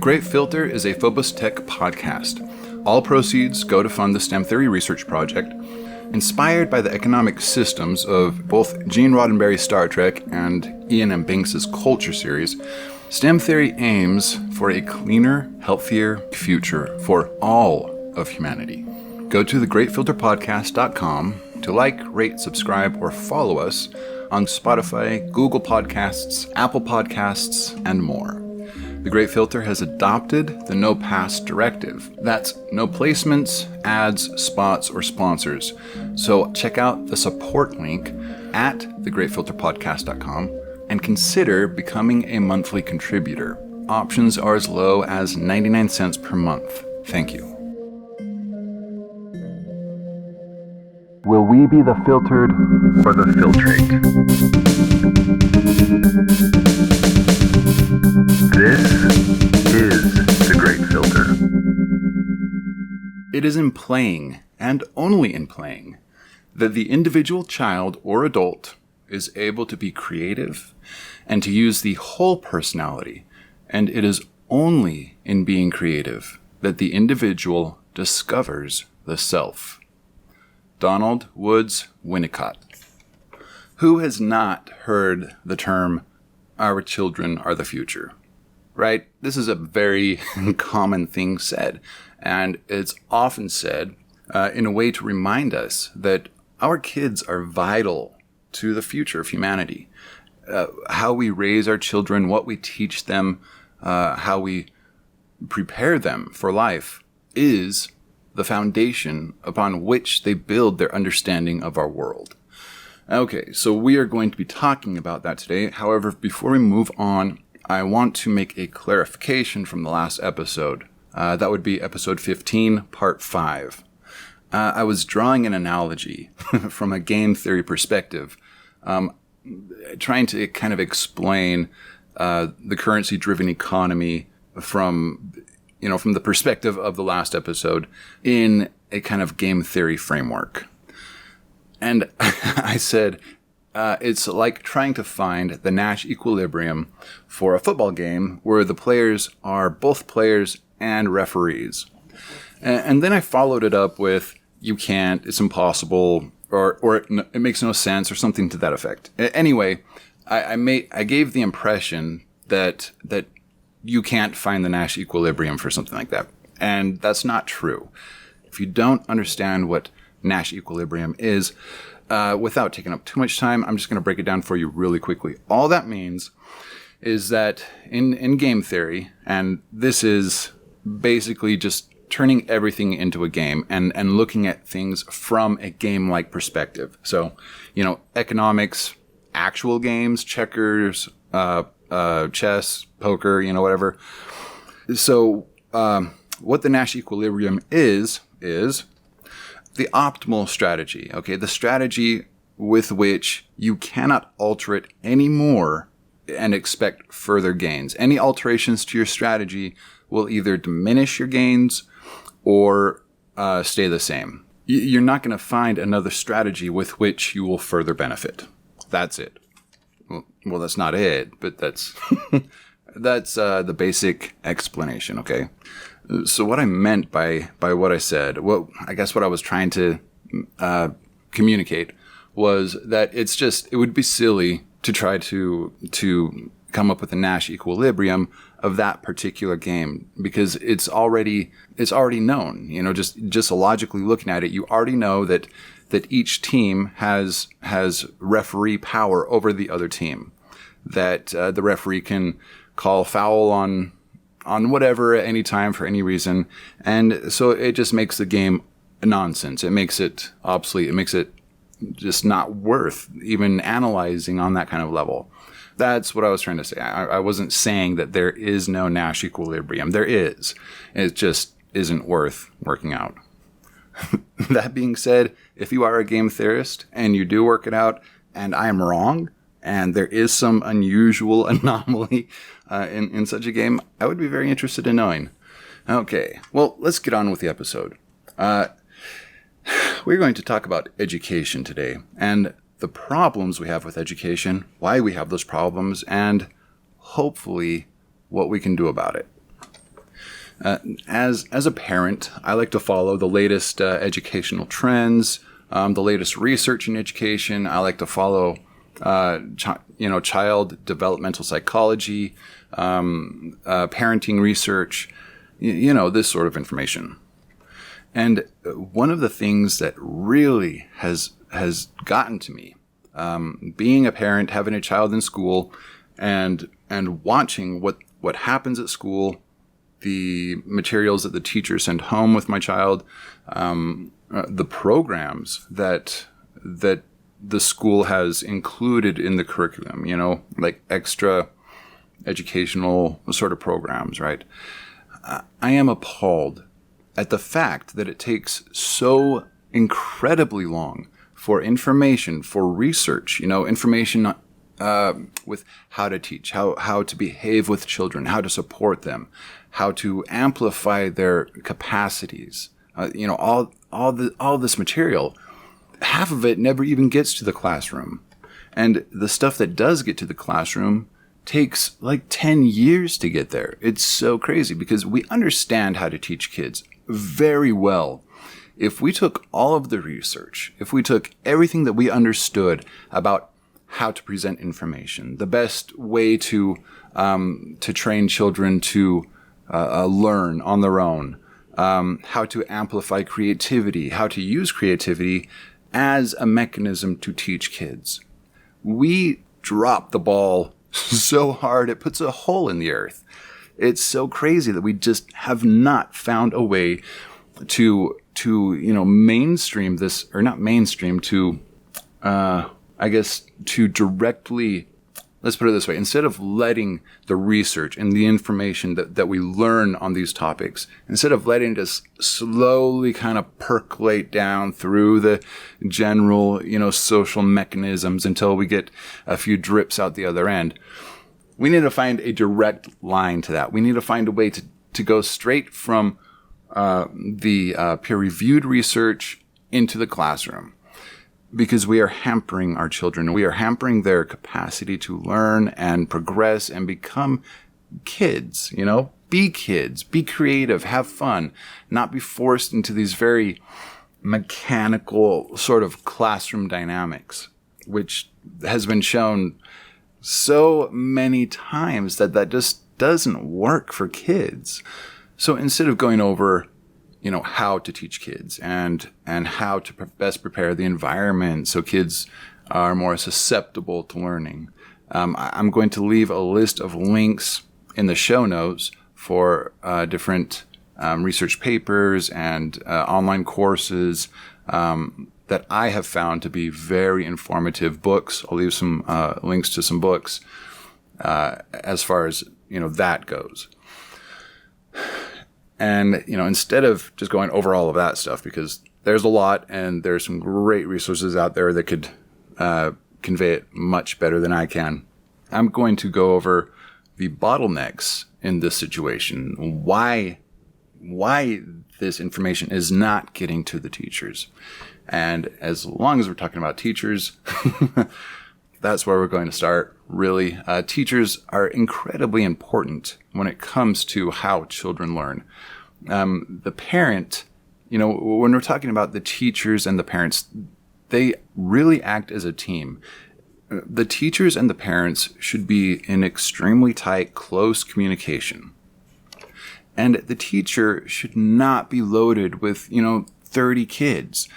Great Filter is a Phobos Tech podcast. All proceeds go to fund the STEM theory research project. Inspired by the economic systems of both Gene Roddenberry's Star Trek and Ian M. Banks's Culture series, STEM theory aims for a cleaner, healthier future for all of humanity. Go to thegreatfilterpodcast.com to like, rate, subscribe, or follow us on Spotify, Google Podcasts, Apple Podcasts, and more. The Great Filter has adopted the No Pass directive. That's no placements, ads, spots, or sponsors. So check out the support link at thegreatfilterpodcast.com and consider becoming a monthly contributor. Options are as low as 99 cents per month. Thank you. Will we be the filtered or the filtrate? This is the Great Filter. It is in playing, and only in playing, that the individual child or adult is able to be creative and to use the whole personality, and it is only in being creative that the individual discovers the self. Donald Woods Winnicott. Who has not heard the term, "our children are the future"? Right? This is a very common thing said, and it's often said in a way to remind us that our kids are vital to the future of humanity. How we raise our children, what we teach them, how we prepare them for life is the foundation upon which they build their understanding of our world. Okay, so we are going to be talking about that today. However, before we move on, I want to make a clarification from the last episode. That would be episode 15, part 5. I was drawing an analogy from a game theory perspective, trying to kind of explain the currency-driven economy from the perspective of the last episode in a kind of game theory framework. And I said, it's like trying to find the Nash Equilibrium for a football game where the players are both players and referees. And then I followed it up with, you can't, it's impossible, or it makes no sense, or something to that effect. Anyway, I gave the impression that you can't find the Nash Equilibrium for something like that. And that's not true. If you don't understand what Nash Equilibrium is, without taking up too much time, I'm just going to break it down for you really quickly. All that means is that in game theory, and this is basically just turning everything into a game and looking at things from a game-like perspective. So, economics, actual games, checkers, chess, poker, whatever. So, what the Nash Equilibrium is the optimal strategy, okay? The strategy with which you cannot alter it anymore and expect further gains. Any alterations to your strategy will either diminish your gains or stay the same. You're not going to find another strategy with which you will further benefit. That's it. Well, that's not it, but that's that's the basic explanation, okay? So what I meant by what I said, I guess what I was trying to communicate was that it would be silly to try to come up with a Nash Equilibrium of that particular game because it's already known. Just logically looking at it, you already know that each team has referee power over the other team. That the referee can call foul on whatever at any time for any reason. And so it just makes the game nonsense. It makes it obsolete. It makes it just not worth even analyzing on that kind of level. That's what I was trying to say. I wasn't saying that there is no Nash Equilibrium. There is. It just isn't worth working out. That being said, if you are a game theorist and you do work it out and I am wrong, and there is some unusual anomaly in such a game, I would be very interested in knowing. Okay, well, let's get on with the episode. We're going to talk about education today, and the problems we have with education, why we have those problems, and hopefully what we can do about it. As a parent, I like to follow the latest educational trends, the latest research in education. I like to follow, child developmental psychology, parenting research, this sort of information. And one of the things that really has gotten to me, being a parent, having a child in school, and watching what happens at school, the materials that the teachers send home with my child, the programs that the school has included in the curriculum, like extra educational sort of programs, right? I am appalled at the fact that it takes so incredibly long for information, for research, information with how to teach, how to behave with children, how to support them, how to amplify their capacities. All this material, half of it never even gets to the classroom. And the stuff that does get to the classroom takes like 10 years to get there. It's so crazy because we understand how to teach kids very well. If we took all of the research, if we took everything that we understood about how to present information, the best way to train children to learn on their own, how to amplify creativity, how to use creativity as a mechanism to teach kids, we drop the ball so hard it puts a hole in the earth. It's so crazy that we just have not found a way to mainstream this, or not mainstream, to directly, let's put it this way, instead of letting the research and the information that we learn on these topics, instead of letting it slowly kind of percolate down through the general, social mechanisms until we get a few drips out the other end, we need to find a direct line to that. We need to find a way to go straight from the peer-reviewed research into the classroom, because we are hampering our children. We are hampering their capacity to learn and progress and become kids, be kids, be creative, have fun, not be forced into these very mechanical sort of classroom dynamics, which has been shown so many times that just doesn't work for kids. So instead of going over, how to teach kids and how to best prepare the environment so kids are more susceptible to learning, I'm going to leave a list of links in the show notes for different research papers and online courses that I have found to be very informative, books. I'll leave some links to some books as far as that goes. And instead of just going over all of that stuff, because there's a lot and there's some great resources out there that could convey it much better than I can, I'm going to go over the bottlenecks in this situation. Why this information is not getting to the teachers. And as long as we're talking about teachers, that's where we're going to start, really. Teachers are incredibly important when it comes to how children learn. The parent, when we're talking about the teachers and the parents, they really act as a team. The teachers and the parents should be in extremely tight, close communication. And the teacher should not be loaded with, 30 kids.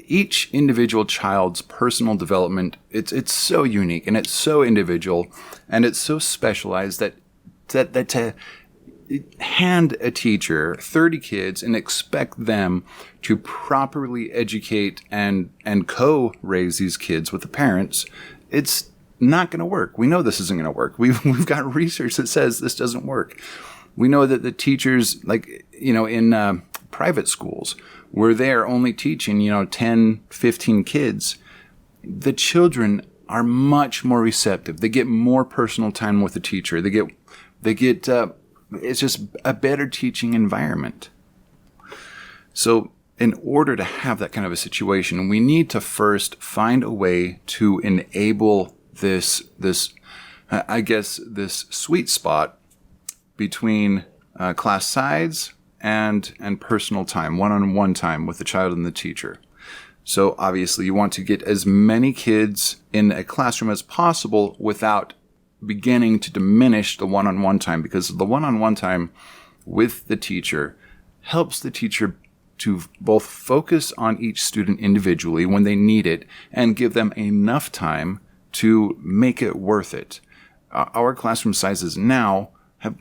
Each individual child's personal development, it's so unique and it's so individual and it's so specialized that to hand a teacher 30 kids and expect them to properly educate and co-raise these kids with the parents, it's not going to work. We know this isn't going to work. We've got research that says this doesn't work. We know that the teachers, in private schools, where they're only teaching, 10, 15 kids, the children are much more receptive. They get more personal time with the teacher. They get it's just a better teaching environment. So in order to have that kind of a situation, we need to first find a way to enable this sweet spot between class size and personal time, one-on-one time with the child and the teacher. So obviously you want to get as many kids in a classroom as possible without beginning to diminish the one-on-one time, because the one-on-one time with the teacher helps the teacher to both focus on each student individually when they need it and give them enough time to make it worth it. Our classroom sizes now have,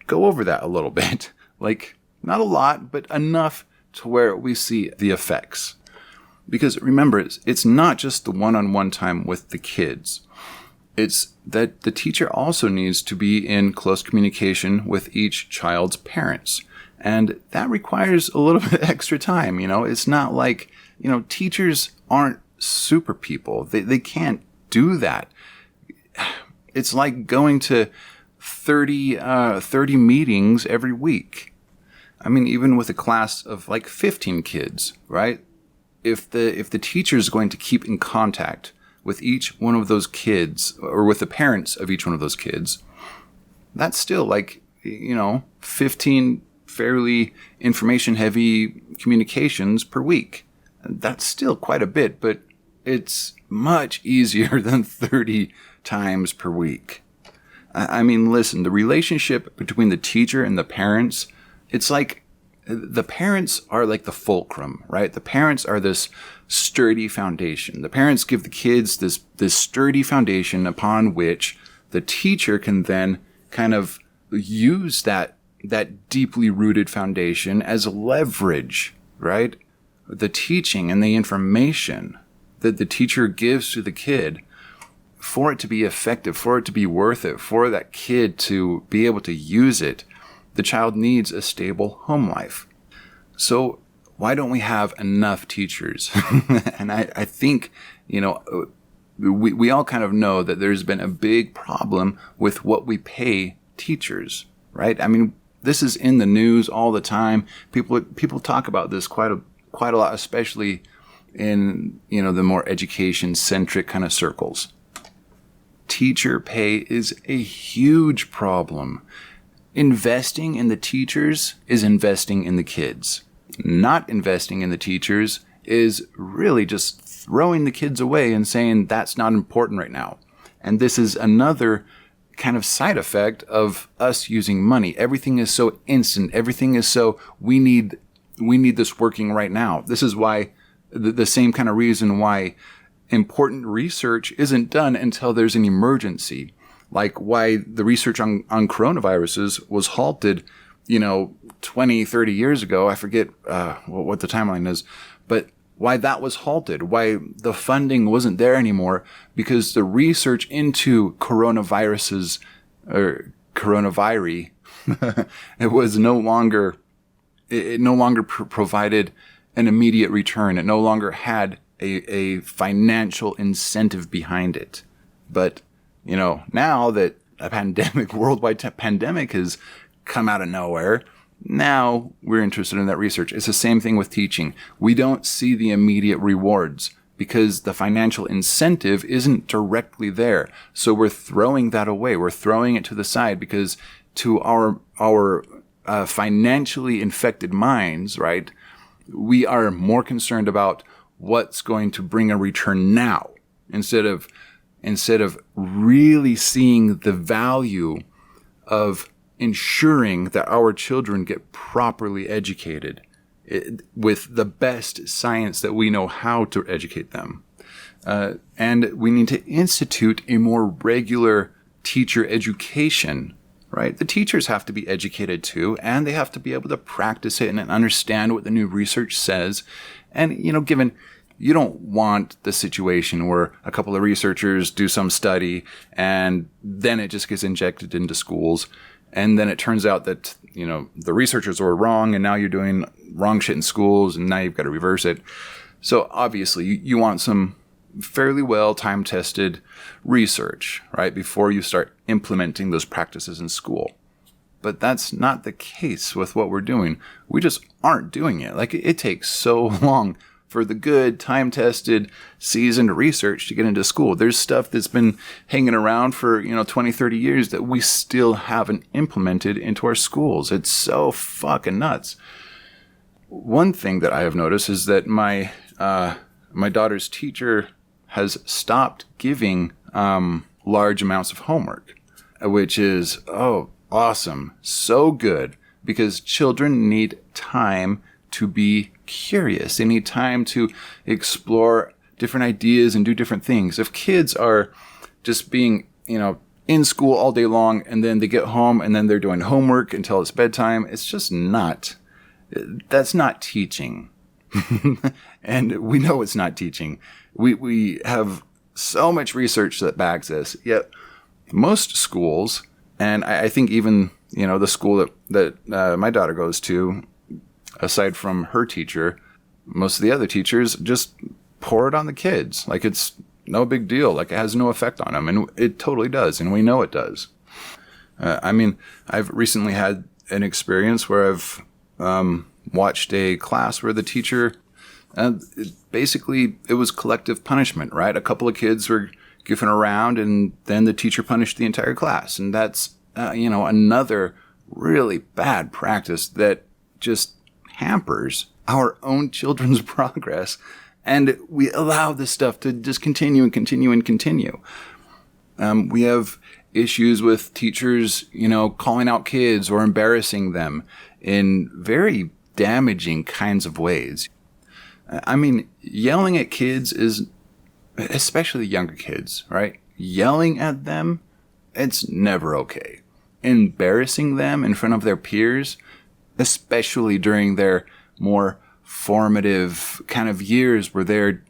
go over that a little bit. Like, not a lot, but enough to where we see the effects. Because remember, it's not just the one-on-one time with the kids. It's that the teacher also needs to be in close communication with each child's parents. And that requires a little bit extra time, It's not like, teachers aren't super people. They can't do that. It's like going to 30 meetings every week. I mean, even with a class of like 15 kids, right? If the teacher is going to keep in contact with each one of those kids, or with the parents of each one of those kids, that's still like, 15 fairly information-heavy communications per week. That's still quite a bit, but it's much easier than 30 times per week. I mean, listen, the relationship between the teacher and the parents, it's like the parents are like the fulcrum, right? The parents are this sturdy foundation. The parents give the kids this sturdy foundation upon which the teacher can then kind of use that deeply rooted foundation as leverage, right? The teaching and the information that the teacher gives to the kid, for it to be effective, for it to be worth it, for that kid to be able to use it, the child needs a stable home life. So why don't we have enough teachers? And I think, we all kind of know that there's been a big problem with what we pay teachers, right? I mean, this is in the news all the time. People talk about this quite a lot, especially in, the more education-centric kind of circles. Teacher pay is a huge problem. Investing in the teachers is investing in the kids. Not investing in the teachers is really just throwing the kids away and saying that's not important right now. And this is another kind of side effect of us using money. Everything is so instant. Everything is so, we need this working right now. This is why the same kind of reason why important research isn't done until there's an emergency. Like why the research on coronaviruses was halted, 20, 30 years ago. I forget what the timeline is, but why that was halted, why the funding wasn't there anymore, because the research into coronaviruses or coronavirus, it no longer provided an immediate return. It no longer had a financial incentive behind it. But, now that a worldwide pandemic has come out of nowhere, now we're interested in that research. It's the same thing with teaching. We don't see the immediate rewards because the financial incentive isn't directly there. So we're throwing that away. We're throwing it to the side because to our financially infected minds, right, we are more concerned about what's going to bring a return now instead of really seeing the value of ensuring that our children get properly educated with the best science that we know how to educate them. And we need to institute a more regular teacher education, right? The teachers have to be educated too, and they have to be able to practice it and understand what the new research says. And, given you don't want the situation where a couple of researchers do some study and then it just gets injected into schools. And then it turns out that, the researchers were wrong and now you're doing wrong shit in schools and now you've got to reverse it. So obviously you want some fairly well time-tested research, right, before you start implementing those practices in school. But that's not the case with what we're doing. We just aren't doing it. Like, it takes so long for the good, time-tested, seasoned research to get into school. There's stuff that's been hanging around for, 20, 30 years that we still haven't implemented into our schools. It's so fucking nuts. One thing that I have noticed is that my daughter's teacher has stopped giving large amounts of homework, which is, awesome. So good, because children need time to be curious. They need time to explore different ideas and do different things. If kids are just being, in school all day long, and then they get home and then they're doing homework until it's bedtime, it's just not. That's not teaching. And we know it's not teaching. We have so much research that backs this. Yet most schools, and I think even, the school that my daughter goes to, aside from her teacher, most of the other teachers just pour it on the kids. Like it's no big deal. Like it has no effect on them. And it totally does. And we know it does. I've recently had an experience where I've watched a class where the teacher, basically it was collective punishment, right? A couple of kids were goofing around and then the teacher punished the entire class. And that's, another really bad practice that just hampers our own children's progress. And we allow this stuff to just continue and continue and continue. We have issues with teachers, calling out kids or embarrassing them in very damaging kinds of ways. Yelling at kids is, especially younger kids, right? Yelling at them, it's never okay. Embarrassing them in front of their peers, especially during their more formative kind of years where they're,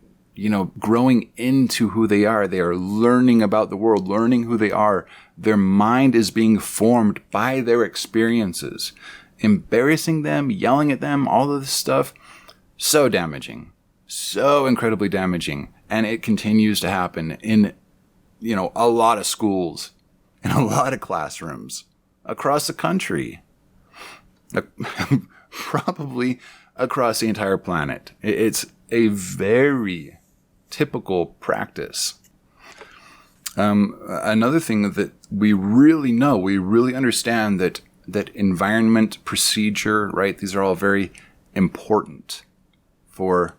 growing into who they are. They are learning about the world, learning who they are. Their mind is being formed by their experiences. Embarrassing them, yelling at them, all of this stuff, so damaging, so incredibly damaging. And it continues to happen in, a lot of schools, in a lot of classrooms across the country, probably across the entire planet. It's a very typical practice. Another thing that we really know, we really understand that environment, procedure, right? These are all very important for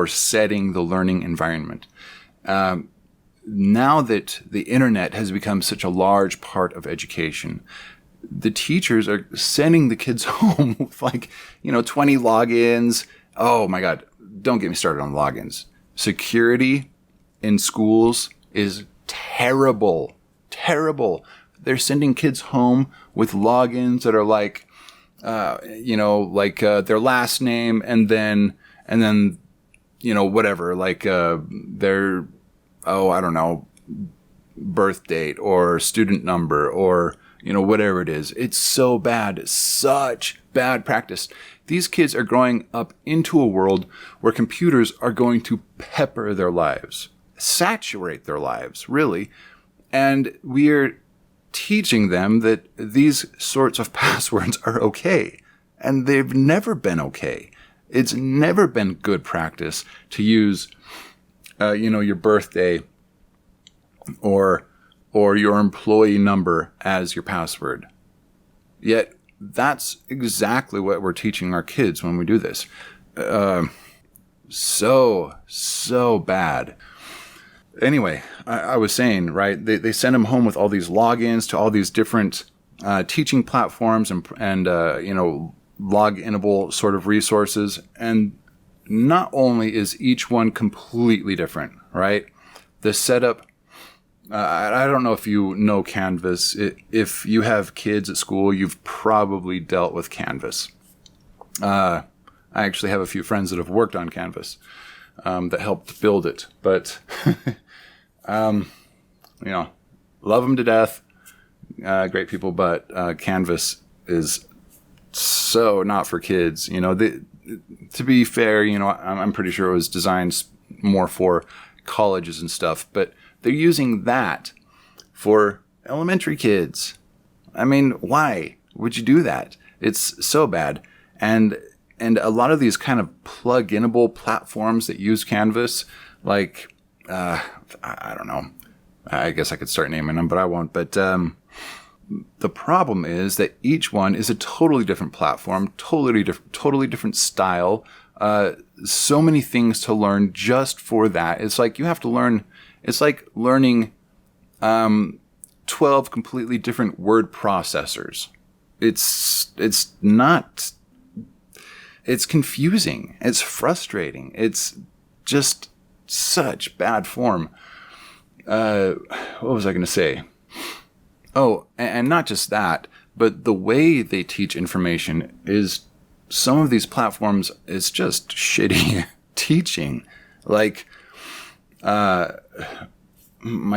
setting the learning environment. Now that the internet has become such a large part of education, the teachers are sending the kids home with 20 logins. Oh my God, don't get me started on logins. Security in schools is terrible, terrible. They're sending kids home with logins that are their last name and then whatever, their, I don't know, birth date or student number or, whatever it is. It's so bad. Such bad practice. These kids are growing up into a world where computers are going to pepper their lives, saturate their lives, really. And we are teaching them that these sorts of passwords are okay. And they've never been okay. It's never been good practice to use, your birthday or your employee number as your password. Yet that's exactly what we're teaching our kids when we do this. So bad. Anyway, I was saying, right, they send them home with all these logins to all these different teaching platforms and log-inable sort of resources. And not only is each one completely different, right? The setup, I don't know if you know Canvas. If you have kids at school, you've probably dealt with Canvas. I actually have a few friends that have worked on Canvas that helped build it. But, love them to death. Great people, but Canvas is so not for kids. To be fair, I'm pretty sure it was designed more for colleges and stuff, but they're using that for elementary kids. Why would you do that? It's so bad. And And a lot of these kind of plug-inable platforms that use Canvas, like, I don't know. I guess I could start naming them, but I won't. But the problem is that each one is a totally different platform, totally different style. So many things to learn just for that. It's like you have to learn. It's like learning 12 completely different word processors. It's not. It's confusing. It's frustrating. It's just such bad form. What was I going to say? Oh, and not just that, but the way they teach information is, some of these platforms is just shitty teaching. Like, my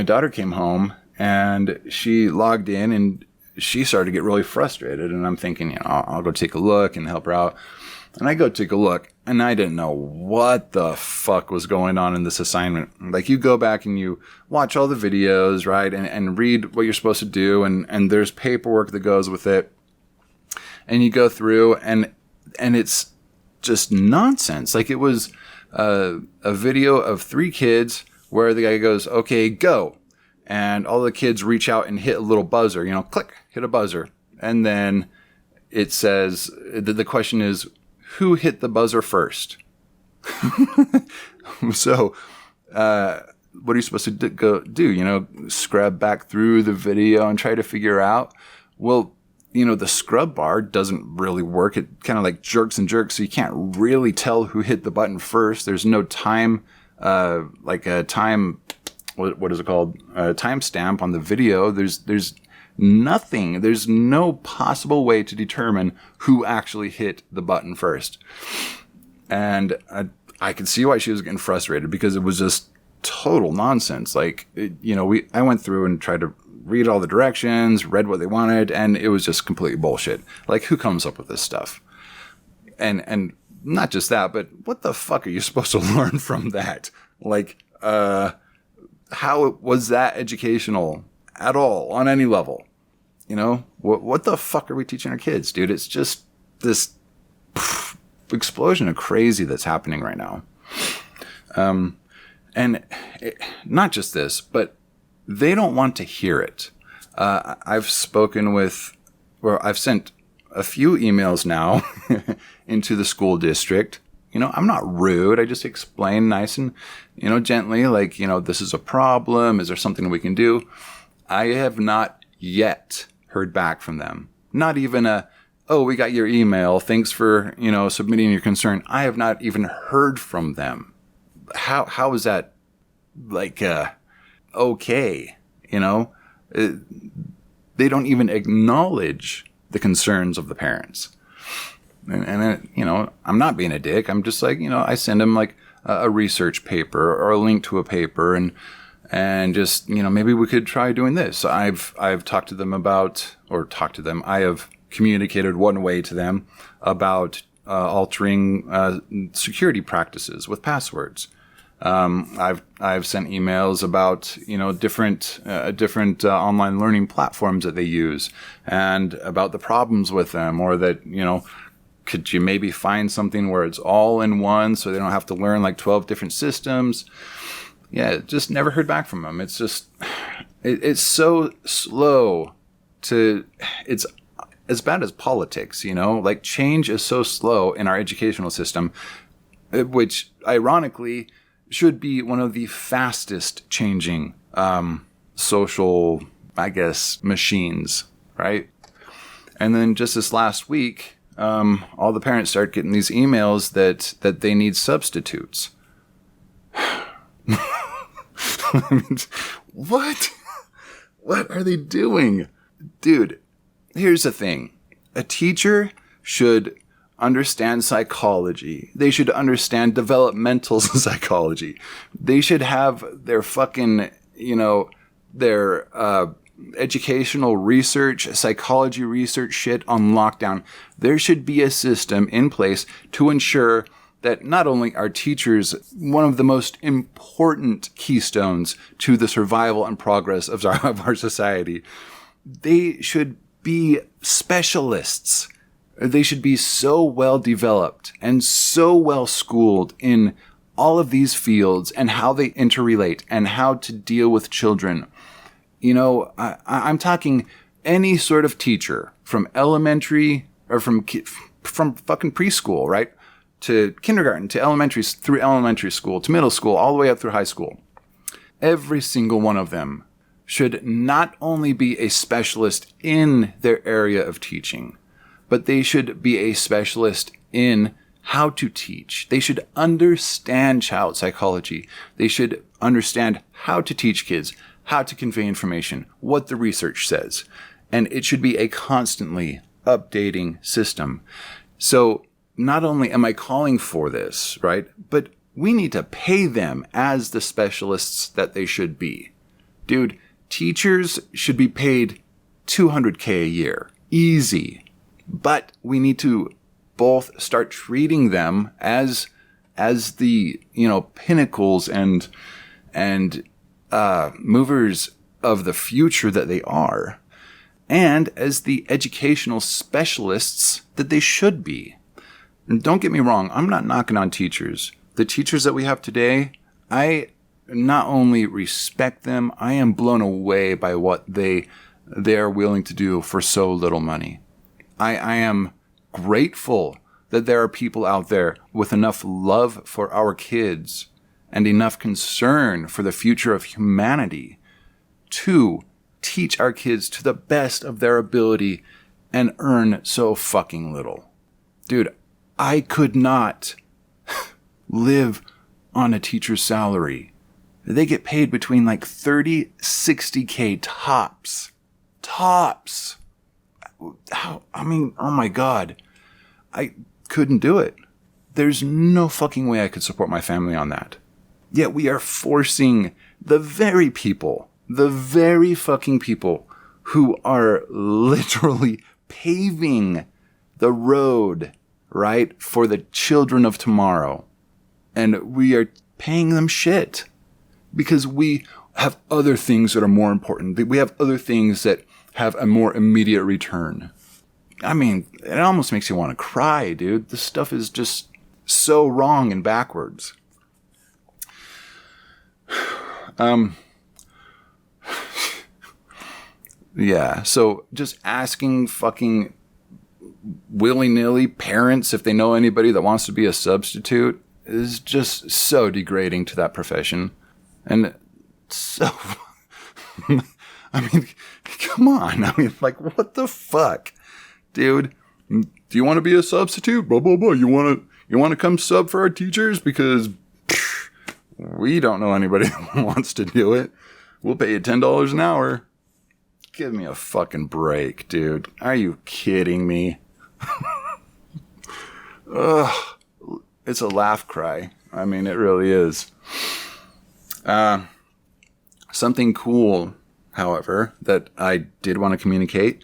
daughter came home and she logged in and she started to get really frustrated. And I'm thinking, I'll go take a look and help her out. And I go take a look, and I didn't know what the fuck was going on in this assignment. Like, you go back and you watch all the videos, right, and read what you're supposed to do, and there's paperwork that goes with it. And you go through, and it's just nonsense. Like, it was a video of 3 kids where the guy goes, okay, go. And all the kids reach out and hit a little buzzer, click, hit a buzzer. And then it says, the question is, who hit the buzzer first? So, what are you supposed to do? Scrub back through the video and try to figure out? Well, the scrub bar doesn't really work. It kind of like jerks and jerks, so you can't really tell who hit the button first. There's no time, like a time, what is it called? A timestamp on the video. There's nothing. There's no possible way to determine who actually hit the button first. And I could see why she was getting frustrated, because it was just total nonsense. Like, I went through and tried to read all the directions, read what they wanted, and it was just completely bullshit. Like, who comes up with this stuff? And not just that, but what the fuck are you supposed to learn from that? Like, how was that educational at all, on any level? What the fuck are we teaching our kids, dude? It's just this explosion of crazy that's happening right now. Not just this, but they don't want to hear it. I've sent a few emails now into the school district. I'm not rude. I just explain nice and, gently, like, this is a problem. Is there something we can do? I have not yet heard back from them. Not even we got your email. Thanks for, submitting your concern. I have not even heard from them. How is that, like, okay? They don't even acknowledge the concerns of the parents. And I'm not being a dick. I'm just like, I send them like a research paper or a link to a paper, and just, maybe we could try doing this. I've talked to them I have communicated one way to them about altering security practices with passwords. I've sent emails about, different online learning platforms that they use, and about the problems with them, or that, could you maybe find something where it's all in one so they don't have to learn like 12 different systems? Yeah, just never heard back from them. It's just, it's so slow it's as bad as politics, like change is so slow in our educational system, which ironically should be one of the fastest changing social, I guess, machines, right? And then just this last week, all the parents start getting these emails that they need substitutes. I mean, what? What are they doing? Dude, here's the thing. A teacher should understand psychology. They should understand developmental psychology. They should have their fucking, their educational research, psychology research shit on lockdown. There should be a system in place to ensure that not only are teachers one of the most important keystones to the survival and progress of our society, they should be specialists, They should be so well developed and so well schooled in all of these fields and how they interrelate and how to deal with children. You know, I'm talking any sort of teacher from elementary or from fucking preschool, right? To kindergarten, to elementary, through elementary school, to middle school, all the way up through high school. Every single one of them should not only be a specialist in their area of teaching, but they should be a specialist in how to teach. They should understand child psychology. They should understand how to teach kids, how to convey information, what the research says. And it should be a constantly updating system. So not only am I calling for this, right, but we need to pay them as the specialists that they should be. Dude, teachers should be paid $200K a year. Easy. But we need to both start treating them as the, pinnacles and movers of the future that they are, and as the educational specialists that they should be. And don't get me wrong, I'm not knocking on teachers. The teachers that we have today, I not only respect them, I am blown away by what they are willing to do for so little money. I am grateful that there are people out there with enough love for our kids and enough concern for the future of humanity to teach our kids to the best of their ability and earn so fucking little. Dude, I could not live on a teacher's salary. They get paid between like 30, 60K tops. Tops. Oh my God. I couldn't do it. There's no fucking way I could support my family on that. Yet we are forcing the very fucking people who are literally paving the road, right, for the children of tomorrow. And we are paying them shit because we have other things that are more important. We have other things that have a more immediate return. I mean, it almost makes you want to cry, dude. This stuff is just so wrong and backwards. Yeah, so just asking fucking willy-nilly parents if they know anybody that wants to be a substitute is just so degrading to that profession. And so, I mean, come on. I mean, like, what the fuck? Dude, do you want to be a substitute? Blah, blah, blah. You want to come sub for our teachers? Because we don't know anybody that wants to do it. We'll pay you $10 an hour. Give me a fucking break, dude. Are you kidding me? Ugh. It's a laugh cry. I mean, it really is. Something cool, however, that I did want to communicate.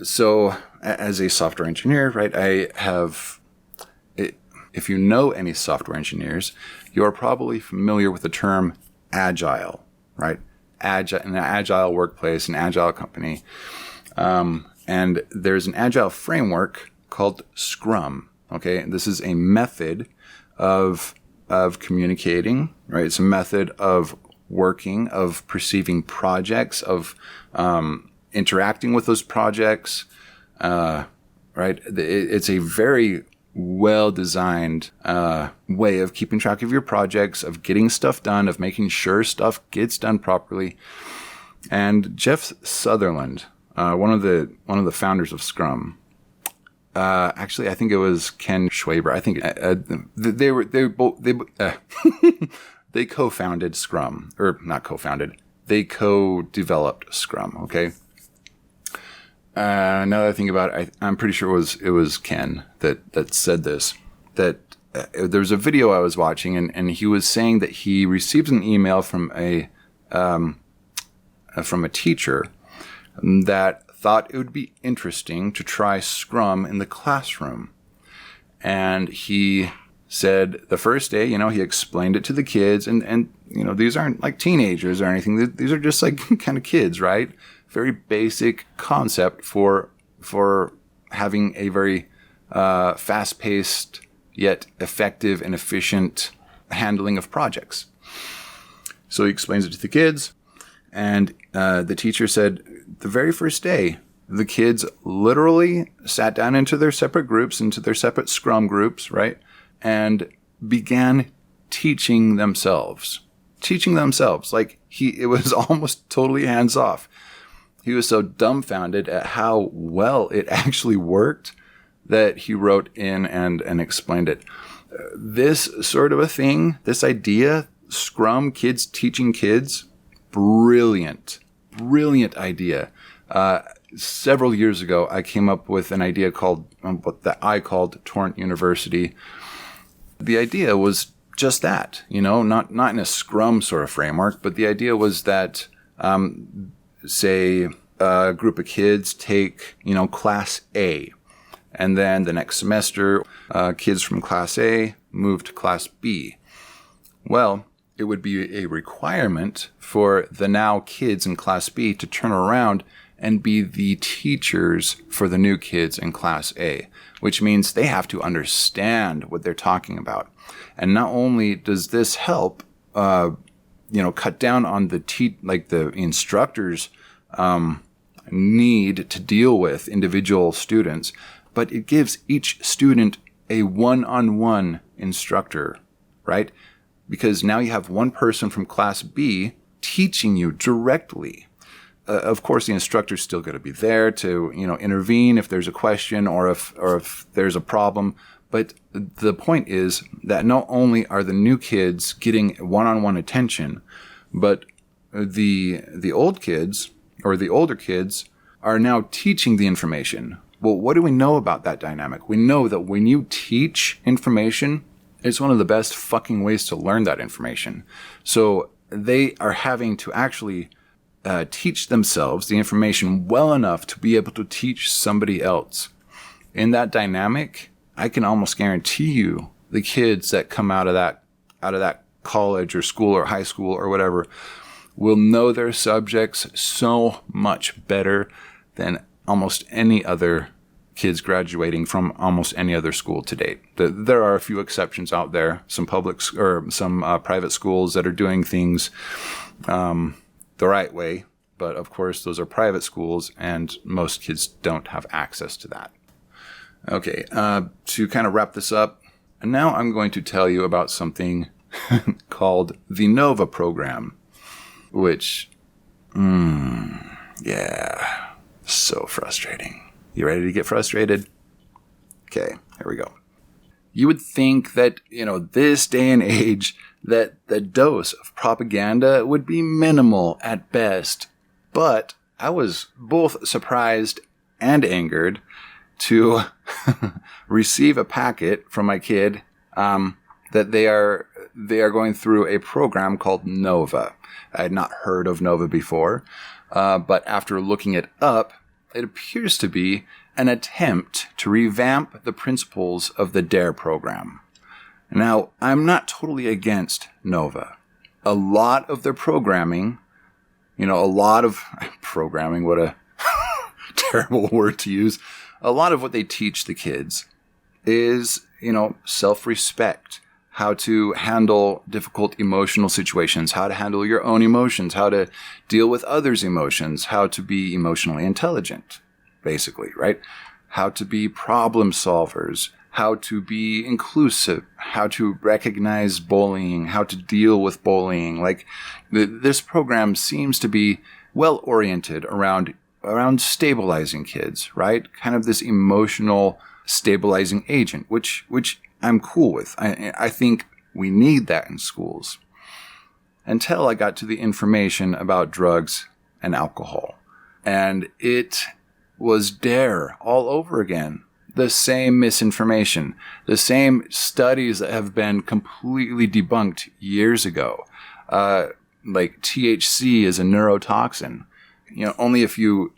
So as a software engineer, right, if you know any software engineers, you're probably familiar with the term agile, right? An agile workplace, an agile company. And there's an agile framework called Scrum. Okay. And this is a method of communicating, right? It's a method of working, of perceiving projects, of, interacting with those projects, right? It's a very well-designed way of keeping track of your projects, of getting stuff done, of making sure stuff gets done properly. And Jeff Sutherland, one of the founders of Scrum, actually, I think it was Ken Schwaber. I think they co-founded Scrum, or not co-founded. They co-developed Scrum. Okay. Now that I think about it, I'm pretty sure it was Ken that said this, that there was a video I was watching and he was saying that he received an email from a teacher that thought it would be interesting to try Scrum in the classroom. And he said the first day, he explained it to the kids and these aren't like teenagers or anything. These are just like kind of kids, right? Very basic concept for having a very fast-paced yet effective and efficient handling of projects. So he explains it to the kids, and the teacher said the very first day, the kids literally sat down into their separate groups, into their separate scrum groups, right? And began teaching themselves. Like it was almost totally hands off. He was so dumbfounded at how well it actually worked that he wrote in and explained it. This sort of a thing, this idea, Scrum, kids teaching kids, brilliant idea. Several years ago, I came up with an idea called that I called Torrent University. The idea was just that, not in a Scrum sort of framework, but the idea was that, say, a group of kids take, Class A, and then the next semester, kids from Class A move to Class B. Well, it would be a requirement for the now kids in Class B to turn around and be the teachers for the new kids in Class A, which means they have to understand what they're talking about. And not only does this help, cut down on the instructors' need to deal with individual students, but it gives each student a one-on-one instructor, right? Because now you have one person from Class B teaching you directly. Of course, the instructor's still going to be there to, intervene if there's a question or if there's a problem. But the point is that not only are the new kids getting one-on-one attention, but the old kids or the older kids are now teaching the information. Well, what do we know about that dynamic? We know that when you teach information, it's one of the best fucking ways to learn that information. So they are having to actually teach themselves the information well enough to be able to teach somebody else. In that dynamic, I can almost guarantee you the kids that come out of that college or school or high school or whatever will know their subjects so much better than almost any other kids graduating from almost any other school to date. There are a few exceptions out there, some private schools that are doing things the right way, but of course those are private schools and most kids don't have access to that. Okay, to kind of wrap this up, and now I'm going to tell you about something called the N.O.V.A program, which, so frustrating. You ready to get frustrated? Okay, here we go. You would think that, this day and age, that the dose of propaganda would be minimal at best. But I was both surprised and angered to receive a packet from my kid that they are going through a program called N.O.V.A. I had not heard of N.O.V.A before, but after looking it up, it appears to be an attempt to revamp the principles of the D.A.R.E program. Now, I'm not totally against N.O.V.A. A lot of their programming, what a terrible word to use. A lot of what they teach the kids is, self-respect, how to handle difficult emotional situations, how to handle your own emotions, how to deal with others' emotions, how to be emotionally intelligent, basically, right? How to be problem solvers, how to be inclusive, how to recognize bullying, how to deal with bullying. Like, this program seems to be well-oriented around stabilizing kids, right? Kind of this emotional stabilizing agent, which I'm cool with. I think we need that in schools. Until I got to the information about drugs and alcohol. And it was D.A.R.E all over again. The same misinformation. The same studies that have been completely debunked years ago. Like THC is a neurotoxin. Only if you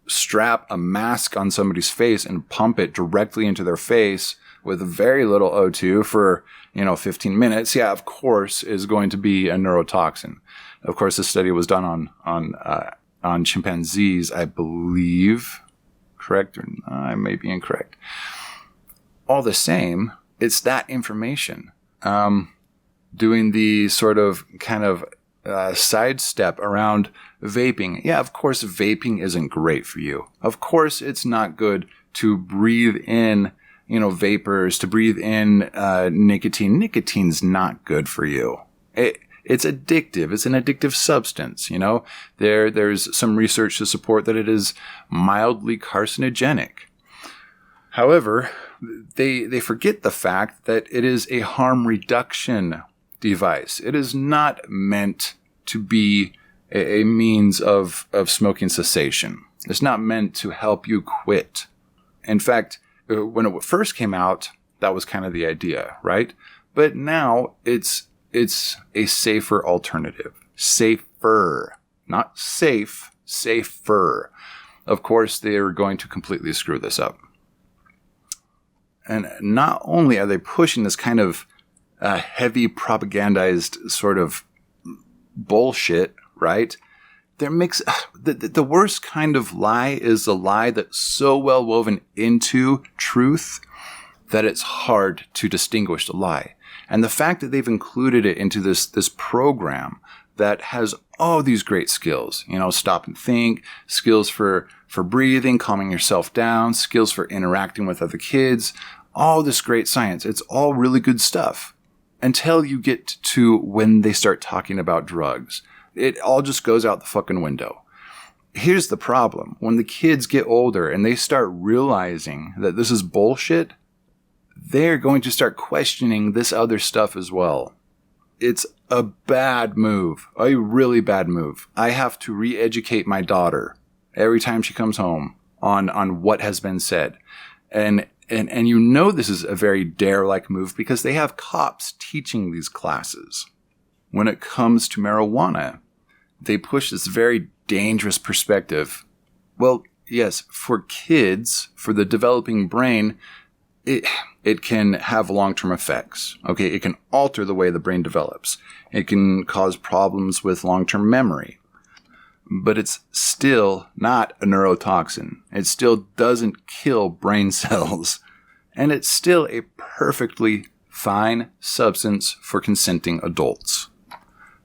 strap a mask on somebody's face and pump it directly into their face with very little O2 for, 15 minutes, of course, is going to be a neurotoxin. Of course, this study was done on chimpanzees, I believe. correct, or I may be incorrect. All the same, it's that information. Doing the sort of kind of sidestep around vaping. Yeah, of course, vaping isn't great for you. Of course, it's not good to breathe in, vapors, to breathe in nicotine. Nicotine's not good for you. It's addictive. It's an addictive substance. There's some research to support that it is mildly carcinogenic. However, they forget the fact that it is a harm reduction device. It is not meant to be a means of smoking cessation. It's not meant to help you quit. In fact, when it first came out, that was kind of the idea, right? But now it's a safer alternative. Safer. Not safe, safer. Of course, they are going to completely screw this up. And not only are they pushing this kind of heavy propagandized sort of bullshit, right? The worst kind of lie is the lie that's so well woven into truth that it's hard to distinguish the lie. And the fact that they've included it into this program that has all these great skills, stop and think, skills for breathing, calming yourself down, skills for interacting with other kids, all this great science. It's all really good stuff until you get to when they start talking about drugs. It all just goes out the fucking window. Here's the problem. When the kids get older and they start realizing that this is bullshit, they're going to start questioning this other stuff as well. It's a bad move, a really bad move. I have to re-educate my daughter every time she comes home on what has been said. And this is a very D.A.R.E.-like move because they have cops teaching these classes. When it comes to marijuana, they push this very dangerous perspective. Well, yes, for kids, for the developing brain, it can have long-term effects. Okay, it can alter the way the brain develops. It can cause problems with long-term memory. But it's still not a neurotoxin. It still doesn't kill brain cells. And it's still a perfectly fine substance for consenting adults.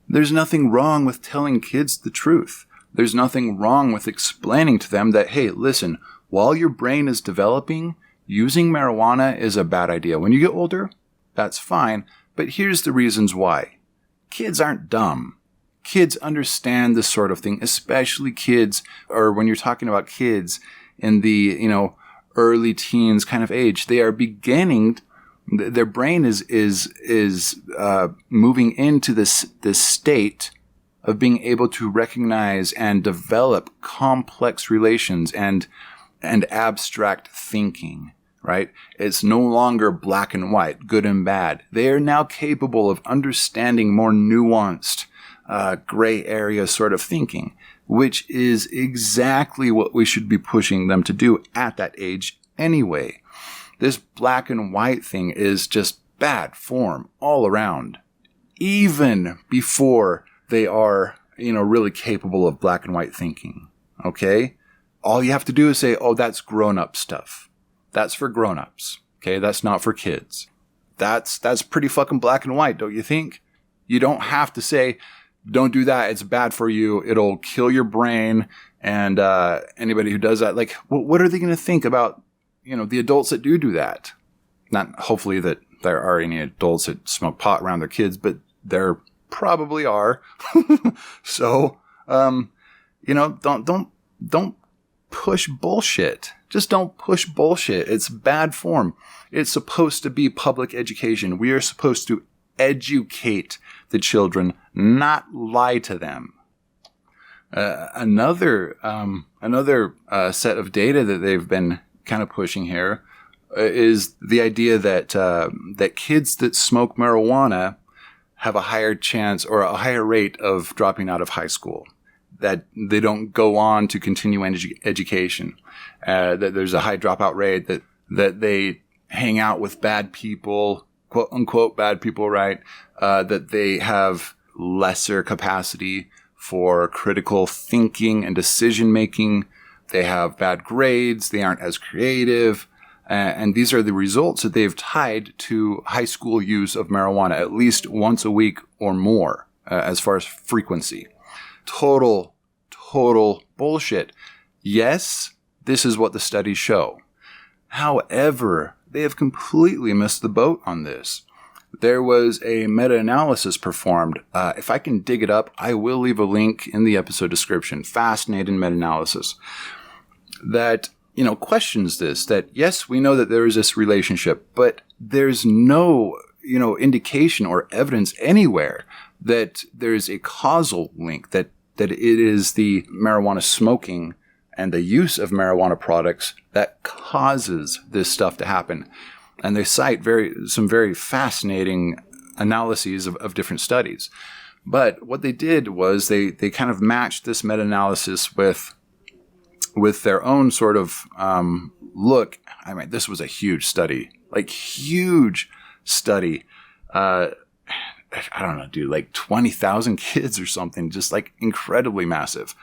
There's nothing wrong with telling kids the truth. There's nothing wrong with explaining to them that, hey, listen, while your brain is developing, using marijuana is a bad idea. When you get older, that's fine, but here's the reasons why. Kids aren't dumb. Kids understand this sort of thing, especially kids, or when you're talking about kids in the, early teens kind of age. They are beginning, their brain is moving into this state of being able to recognize and develop complex relations and abstract thinking, right? It's no longer black and white, good and bad. They are now capable of understanding more nuanced, gray area sort of thinking, which is exactly what we should be pushing them to do at that age anyway. This black and white thing is just bad form all around, even before they are, really capable of black and white thinking. Okay? All you have to do is say, oh, that's grown-up stuff. That's for grown-ups. Okay? That's not for kids. That's pretty fucking black and white, don't you think? You don't have to say, don't do that. It's bad for you. It'll kill your brain. And anybody who does that, what are they going to think about, the adults that do that? Not hopefully that there are any adults that smoke pot around their kids, but there probably are. So, don't push bullshit. Just don't push bullshit. It's bad form. It's supposed to be public education. We are supposed to educate the children, not lie to them. Another set of data that they've been kind of pushing here is the idea that kids that smoke marijuana have a higher chance or a higher rate of dropping out of high school, that they don't go on to continue education, that there's a high dropout rate, that they hang out with bad people, quote unquote bad people, right? That they have lesser capacity for critical thinking and decision making. they have bad grades, they aren't as creative. And these are the results that they've tied to high school use of marijuana at least once a week or more, as far as frequency. Total bullshit. Yes, this is what the studies show. However, they have completely missed the boat on this. There was a meta-analysis performed. If I can dig it up, I will leave a link in the episode description. Fascinating meta-analysis that questions this, that yes, we know that there is this relationship, but there's no, indication or evidence anywhere that there's a causal link, that it is the marijuana smoking and the use of marijuana products that causes this stuff to happen. And they cite some very fascinating analyses of different studies. But what they did was they kind of matched this meta-analysis with their own sort of look. I mean, this was a huge study, huge study. I don't know, dude, 20,000 kids or something, just incredibly massive.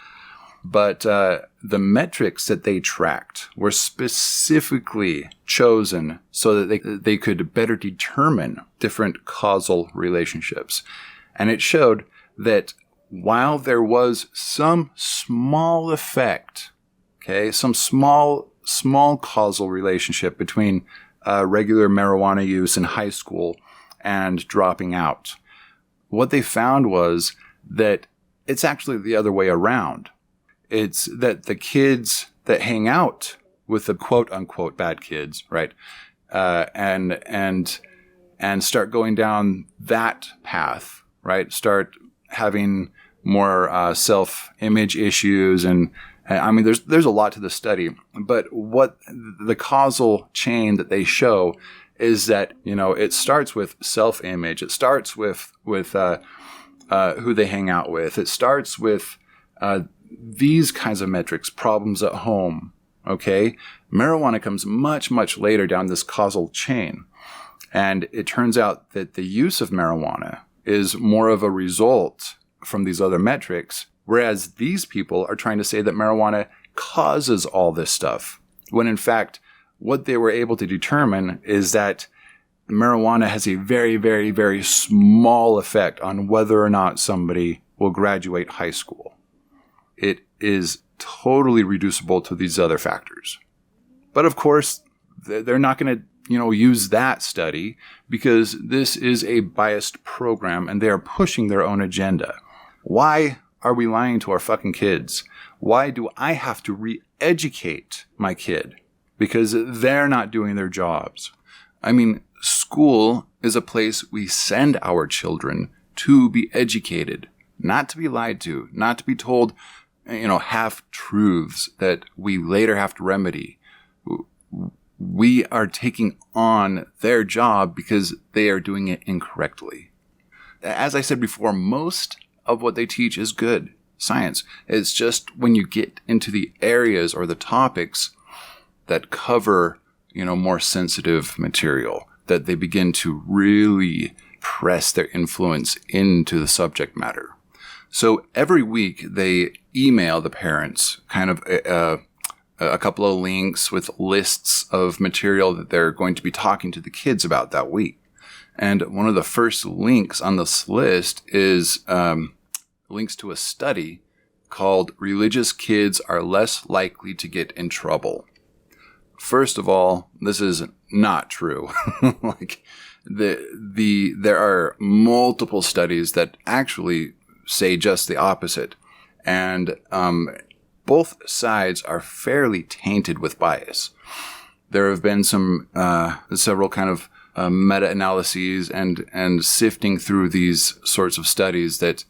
But the metrics that they tracked were specifically chosen so that they could better determine different causal relationships. And it showed that while there was some small effect, some small causal relationship between regular marijuana use in high school and dropping out, what they found was that it's actually the other way around. It's that the kids that hang out with the quote unquote bad kids, right, and start going down that path, right, start having more self-image issues, and I mean, there's a lot to the study, but what the causal chain that they show is that it starts with self-image, it starts with who they hang out with, it starts with these kinds of metrics, problems at home, okay? Marijuana comes much, much later down this causal chain. And it turns out that the use of marijuana is more of a result from these other metrics, whereas these people are trying to say that marijuana causes all this stuff, when in fact, what they were able to determine is that marijuana has a very, very, very small effect on whether or not somebody will graduate high school. It is totally reducible to these other factors. But of course, they're not going to, use that study because this is a biased program and they are pushing their own agenda. Why are we lying to our fucking kids? Why do I have to re-educate my kid? Because they're not doing their jobs. I mean, school is a place we send our children to be educated, not to be lied to, not to be told half-truths that we later have to remedy. We are taking on their job because they are doing it incorrectly. As I said before, most of what they teach is good science. It's just when you get into the areas or the topics that cover, more sensitive material, that they begin to really press their influence into the subject matter. So every week they email the parents kind of a couple of links with lists of material that they're going to be talking to the kids about that week. And one of the first links on this list is links to a study called "Religious Kids Are Less Likely to Get in Trouble." First of all, this is not true. There are multiple studies that actually say just the opposite. And both sides are fairly tainted with bias. There have been several kind of meta-analyses and sifting through these sorts of studies that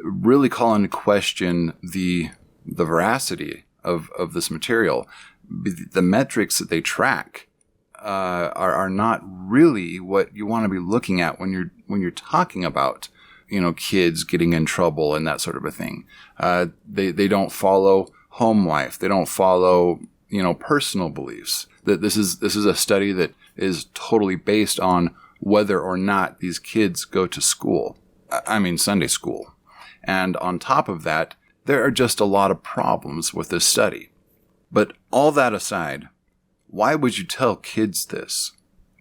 really call into question the veracity of this material. The metrics that they track are not really what you want to be looking at when you're talking about kids getting in trouble and that sort of a thing. They don't follow home life. They don't follow, personal beliefs. That this is a study that is totally based on whether or not these kids go to school. I mean, Sunday school. And on top of that, there are just a lot of problems with this study. But all that aside, why would you tell kids this?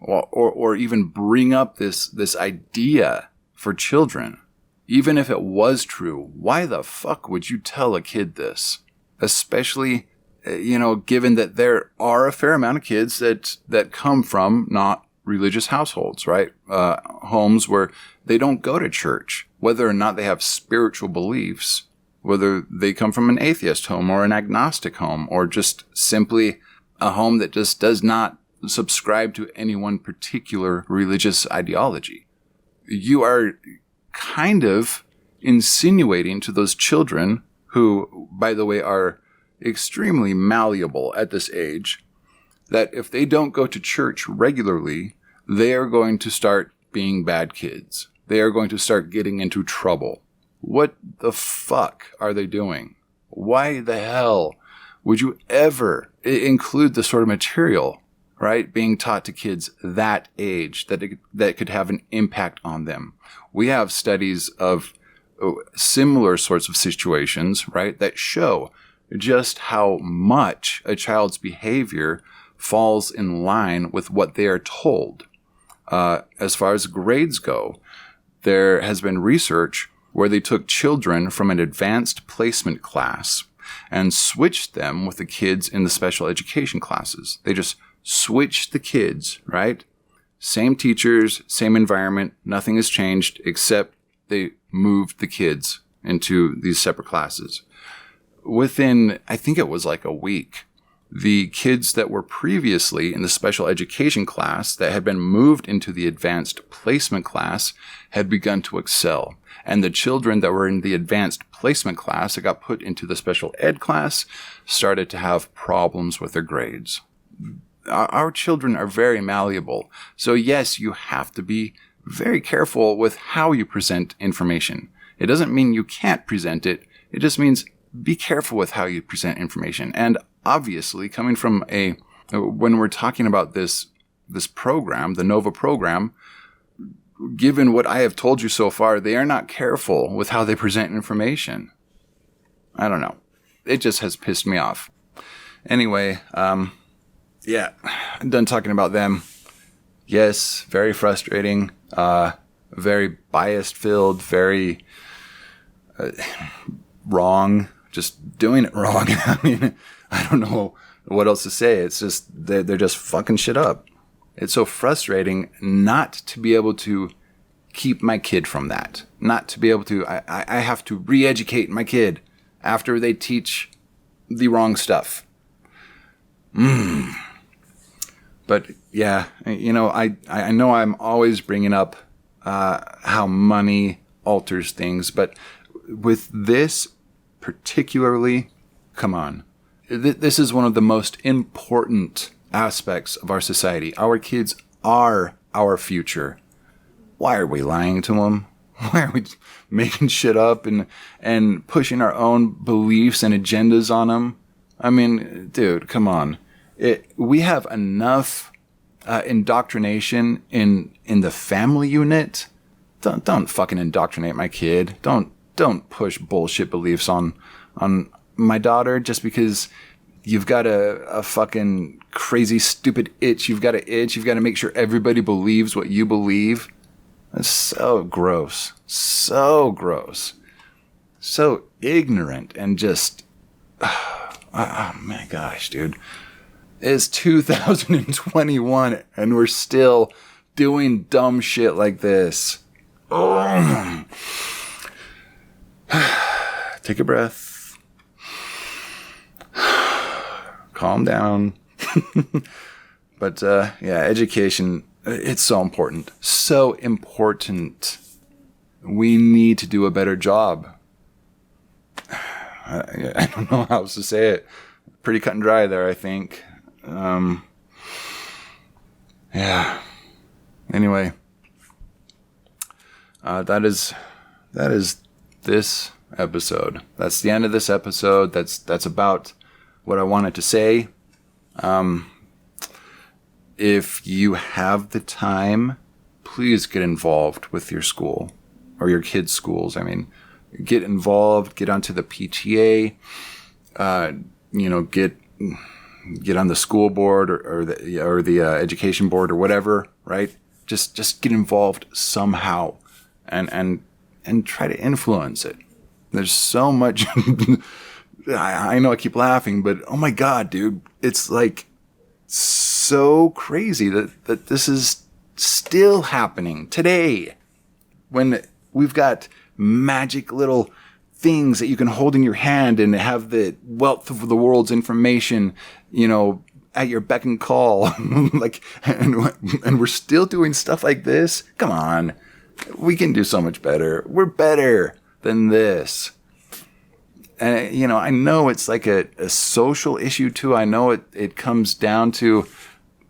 Or even bring up this idea for children? Even if it was true, why the fuck would you tell a kid this? Especially, given that there are a fair amount of kids that come from not religious households, right? Homes where they don't go to church, whether or not they have spiritual beliefs, whether they come from an atheist home or an agnostic home, or just simply a home that just does not subscribe to any one particular religious ideology. You are kind of insinuating to those children, who, by the way, are extremely malleable at this age, that if they don't go to church regularly, they are going to start being bad kids. They are going to start getting into trouble. What the fuck are they doing? Why the hell would you ever include this sort of material, right, being taught to kids that age, that could have an impact on them? We have studies of similar sorts of situations, right, that show just how much a child's behavior falls in line with what they are told. As far as grades go, there has been research where they took children from an advanced placement class and switched them with the kids in the special education classes. They just switched the kids, right? Same teachers, same environment, nothing has changed except they moved the kids into these separate classes. Within, I think it was like a week, the kids that were previously in the special education class that had been moved into the advanced placement class had begun to excel. And the children that were in the advanced placement class that got put into the special ed class started to have problems with their grades. Our children are very malleable. So yes, you have to be very careful with how you present information. It doesn't mean you can't present it. It just means be careful with how you present information. And obviously, coming from when we're talking about this program, the N.O.V.A program, given what I have told you so far, they are not careful with how they present information. I don't know. It just has pissed me off. Anyway, yeah, I'm done talking about them. Yes, very frustrating, very bias-filled, very wrong, just doing it wrong. I mean, I don't know what else to say. It's just, they're just fucking shit up. It's so frustrating not to be able to keep my kid from that. Not to be able to, I have to re-educate my kid after they teach the wrong stuff. But yeah, I know I'm always bringing up how money alters things, but with this particularly, come on. This is one of the most important aspects of our society. Our kids are our future. Why are we lying to them? Why are we making shit up and pushing our own beliefs and agendas on them? I mean, dude, come on. We have enough indoctrination in the family unit. Don't fucking indoctrinate my kid. Don't push bullshit beliefs on my daughter just because you've got a fucking crazy stupid itch. You've got to itch. You've got to make sure everybody believes what you believe. That's so gross. So gross. So ignorant and just, oh my gosh, dude. It's 2021 and we're still doing dumb shit like this. Oh. Take a breath. Calm down. But yeah, education, it's so important. So important. We need to do a better job. I don't know how else to say it. Pretty cut and dry there, I think. Yeah. Anyway, that is this episode. That's the end of this episode. That's about what I wanted to say. If you have the time, please get involved with your school or your kids' schools. I mean, get involved, get onto the PTA, get on the school board or the education board or whatever, right? Just get involved somehow and try to influence it. There's so much. I know I keep laughing, but oh my God, dude, it's like so crazy that this is still happening today when we've got magic little things that you can hold in your hand and have the wealth of the world's information, at your beck and call. and we're still doing stuff like this. Come on. We can do so much better. We're better than this. And, I know it's like a social issue too. I know it comes down to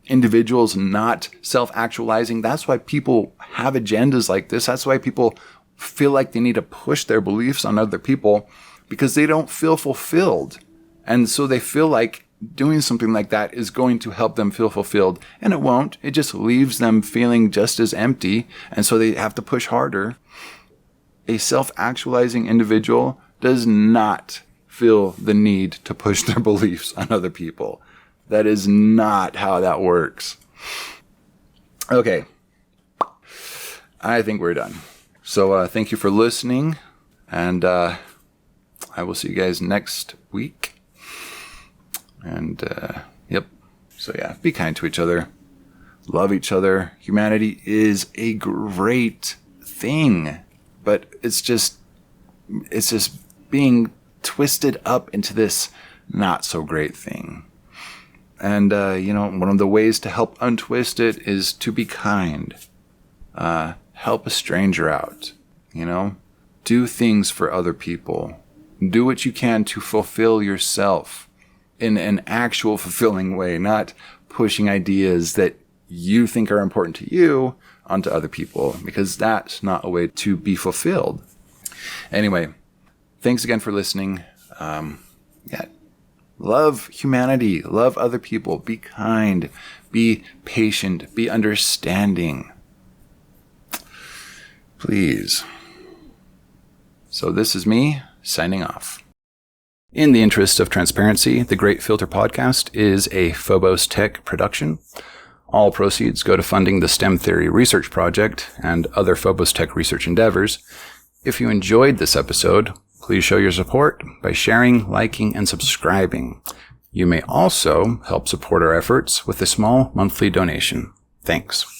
individuals not self-actualizing. That's why people have agendas like this. That's why people feel like they need to push their beliefs on other people because they don't feel fulfilled. And so they feel like doing something like that is going to help them feel fulfilled. And it won't. It just leaves them feeling just as empty. And so they have to push harder. A self-actualizing individual does not feel the need to push their beliefs on other people. That is not how that works. Okay. I think we're done. So thank you for listening. And I will see you guys next week. And yep. So yeah, be kind to each other. Love each other. Humanity is a great thing. But it's just being twisted up into this not so great thing. And, one of the ways to help untwist it is to be kind. Help a stranger out, Do things for other people. Do what you can to fulfill yourself in an actual fulfilling way, not pushing ideas that you think are important to you onto other people, because that's not a way to be fulfilled. Anyway, thanks again for listening. Love humanity, love other people, be kind, be patient, be understanding. Please. So this is me signing off. In the interest of transparency, the Great Filter Podcast is a Phobos Tech production. All proceeds go to funding the STEM Theory Research Project and other Phobos Tech research endeavors. If you enjoyed this episode, please show your support by sharing, liking, and subscribing. You may also help support our efforts with a small monthly donation. Thanks.